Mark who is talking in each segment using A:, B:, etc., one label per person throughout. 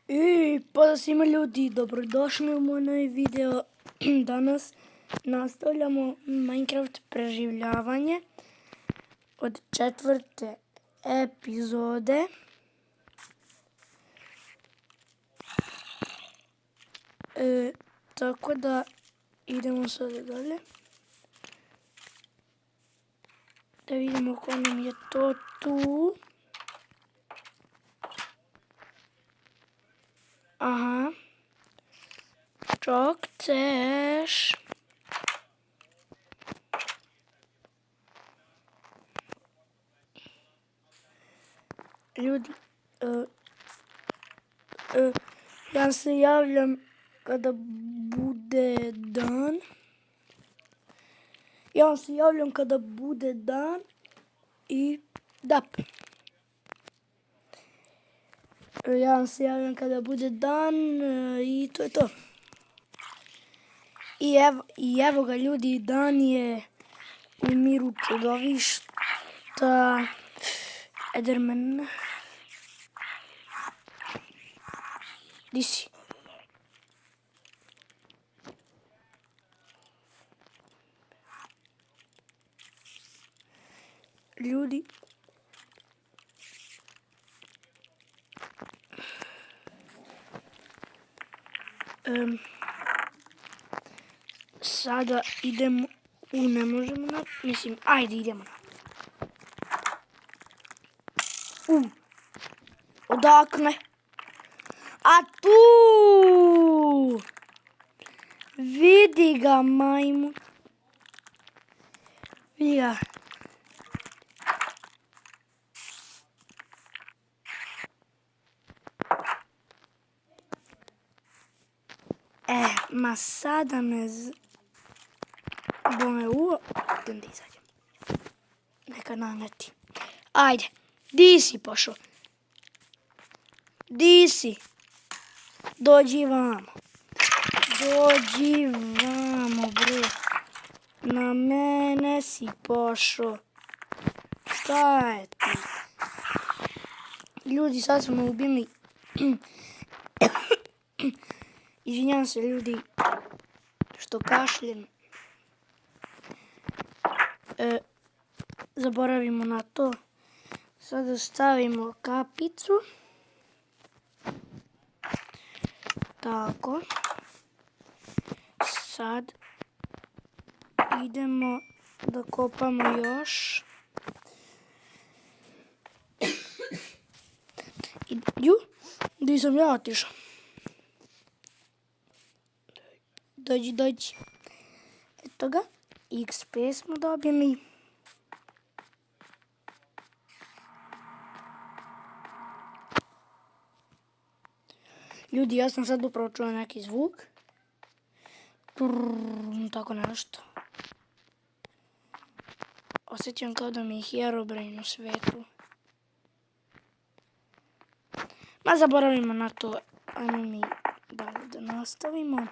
A: I pozdrav svima ljudi, dobrodošli u moj novi video. Danas nastavljamo Minecraft preživljavanje od 4. epizode. Tako da idemo sada dalje. Da vidimo ko nam je to tu. Aha. Čok chceš? Ljudi, ja se javljam kada bude dan. I da. Ja vam se javljam kada bude dan i to je to. I evo ga ljudi, dan je u miru čudovišta. Ederman. Di si? Ljudi. Sada idemo ne možemo ajde idemo odakle? A tu! Vidi ga majmun. Vidi ga. Ma sada me bome idem da izađem. Neka naneti. Ajde, di si pošao? Di si? Dođi vamo. Dođi vamo, bre. Na mene si pošao. Šta je ti? Ljudi, sad smo ubili. Izvinjavam se ljudi što kašljem. Zaboravimo na to. Sada stavimo kapicu. Tako. Sad idemo da kopamo još. Gdje sam ja otišao? Dođi. Eto ga. XP smo dobili. Ljudi, ja sam sad upravo čuo neki zvuk. Tako nešto. Osjećam kao da mi je Herobrine u svetu. Ma zaboravimo na to. Ajmo mi dalje da nastavimo.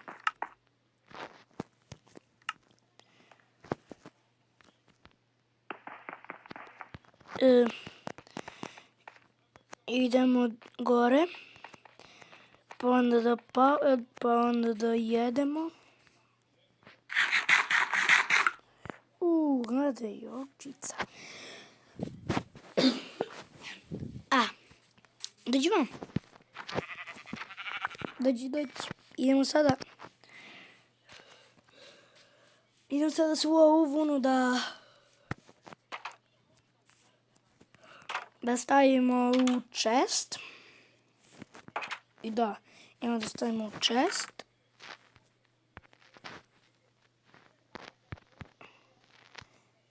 A: Idemo gore. Pa onda da jedemo. Gledaj, ovčica. Dođi vam. Dođi. Idemo sada svu ovu vunu da stavimo u chest. I da, idemo da stavimo u chest.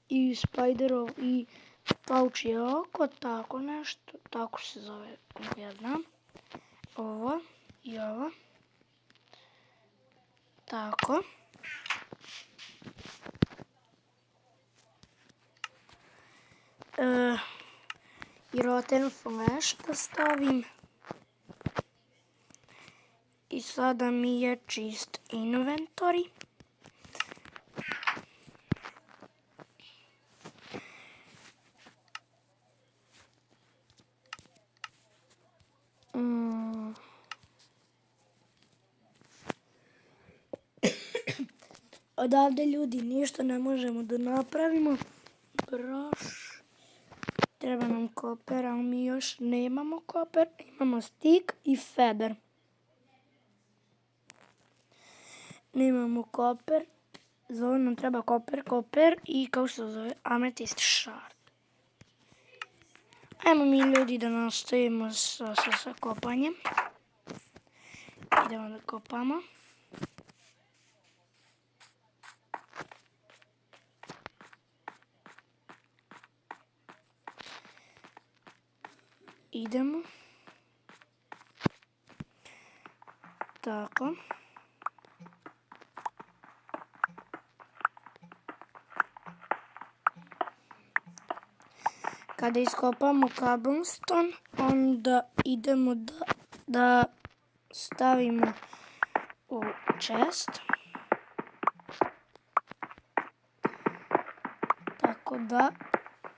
A: I spiderov i paučije oko, tako nešto, tako se zove, ja znam. Ovo i ovo. Tako. I rotten flash da stavim. I sada mi je čist inventory. Odavde ljudi ništa ne možemo da napravimo. Treba nam koper, ali mi još nemamo koper. Imamo stik i feather. Nemamo koper. Za ovo nam treba koper i kao što se zove ametist shard. Ajmo mi ljudi da nastavimo sa kopanjem. Idemo da kopamo. Idemo. Tako. Kada iskopamo cobblestone, onda idemo da stavimo u chest. Tako da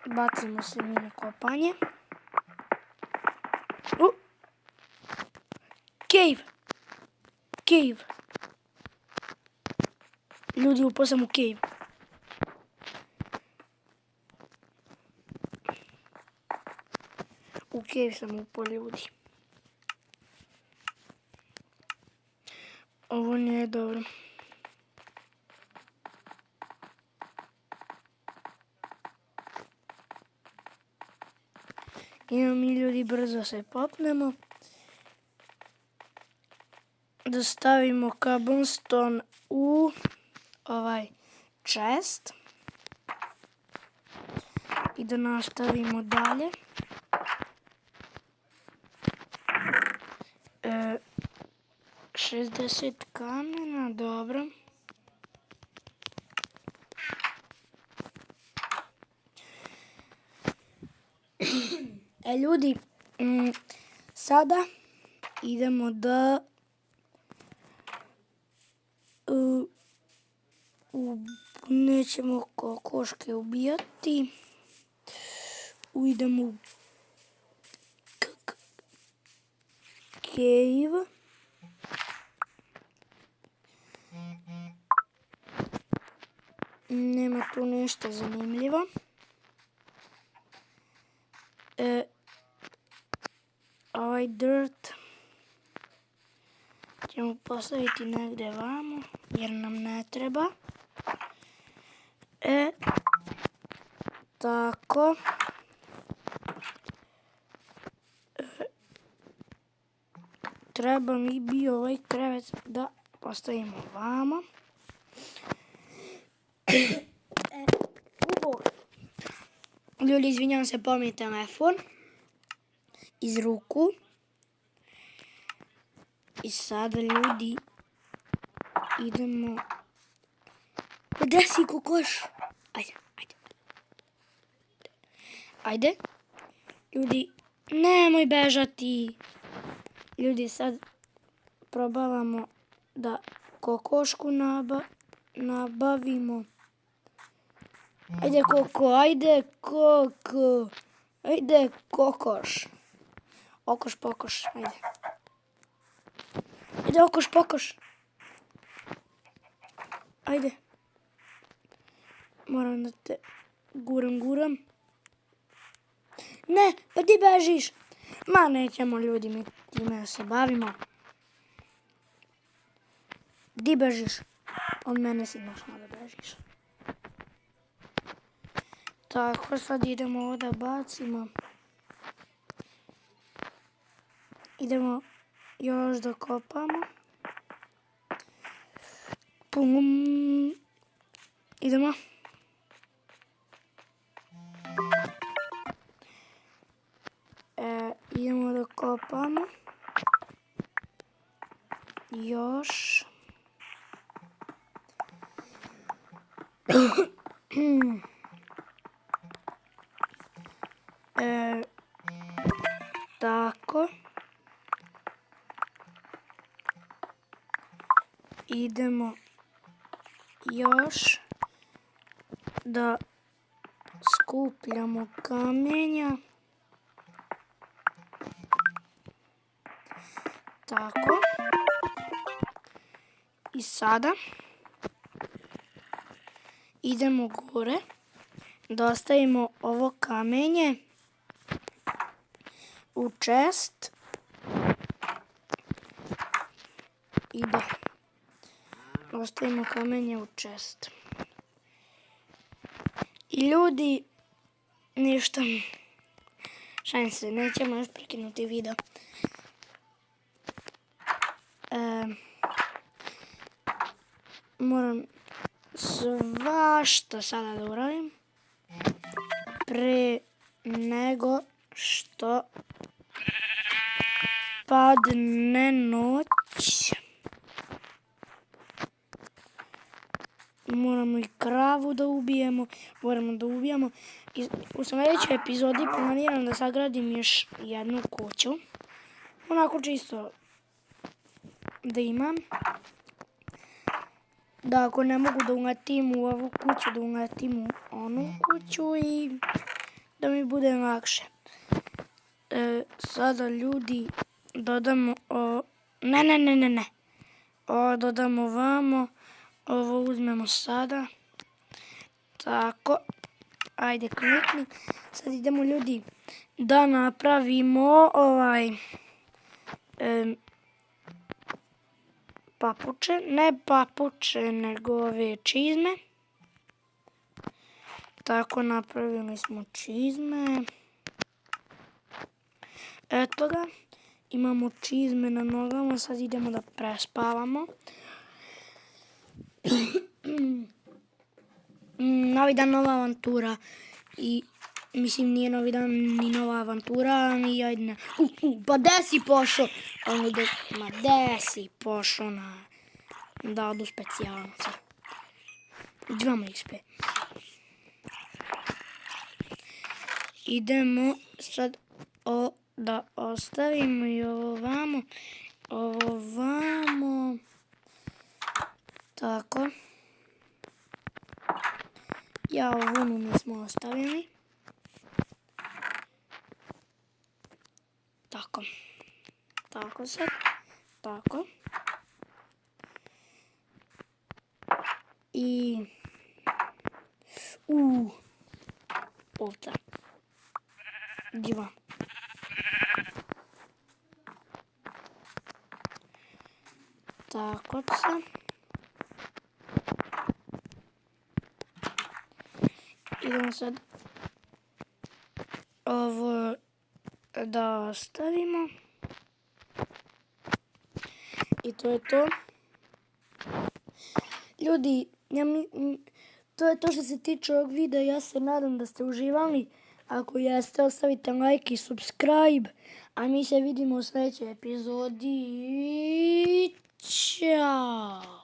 A: bacimo se mi na kopanje. Cave. Ljudi, upao sam u cave. U cave sam upao, ljudi. Ovo nije dobro. Idemo mi ljudi brzo se popnemo. Da stavimo cobblestone u ovaj chest. I da nastavimo dalje. 60 kamena, dobro. Ljudi, sada idemo da nećemo kokoške ubijati. Idemo u cave. Nema tu ništa zanimljivo. Ovaj dirt ćemo postaviti negdje vamo, jer nam ne treba. Tako. Treba mi bio ovaj krevet da postavimo vamo. Ljudi, izvinjam se, pao mi je telefon iz ruku. I sada, ljudi, idemo. Gdje si, kokoš? Ajde. Ljudi, nemoj bežati. Ljudi, sad probavamo da kokošku nabavimo. Ajde, koko, ajde, koko. Ajde, kokoš. Okoš, pokoš, ajde. Ajde, okoš, pokoš. Ajde. Moram da te guram. Ne, pa ti bežiš. Ma, nećemo ljudi mi time da se bavimo. Di bežiš? Od mene si našla da bežiš. Tako, sad idemo ovo da bacimo. Idemo još da kopamo. Pum. Idemo. Idemo da kopamo. Još. Tako. Idemo još da skupljamo kamenja. Tako. I sada idemo gore da ostavimo ovo kamenje u chest i da ostavimo kamenje u chest. I ljudi, ništa, šalim se, nećemo još prekinuti video. Moram svašta sada da uradim pre nego što padne noć. Moramo i kravu da ubijemo, moramo da ubijamo. U sljedećoj epizodi planiram da sagradim još jednu kuću. Onako čisto da imam. Da ako ne mogu da uletim u ovu kuću, da uletim u onu kuću i da mi bude lakše. Sada ljudi dodamo ne. Dodamo ovamo. Ovo uzmemo sada. Tako. Ajde klikni. Sad idemo ljudi da napravimo papuče. Ne papuče, nego ove čizme. Tako napravili smo čizme. Eto ga. Imamo čizme na nogama. Sad idemo da prespavamo. Novi dan, nova avantura. I mislim nije novi dan ni nova avantura, ni jedna. Pa gde si pošao? Ma gde si pošao da odu specijalnice? Idemo XP. Idemo sad da ostavimo i ovo vamo. Tako. Ja ovu nismo ostavili. Tako. Tako sad. Tako. I... ovca. Divan. Tako sad. Idemo sad ovo da ostavimo. I to je to. Ljudi, to je to što se tiče ovog videa. Ja se nadam da ste uživali. Ako jeste, ostavite like i subscribe. A mi se vidimo u sljedećoj epizodi. Ćao!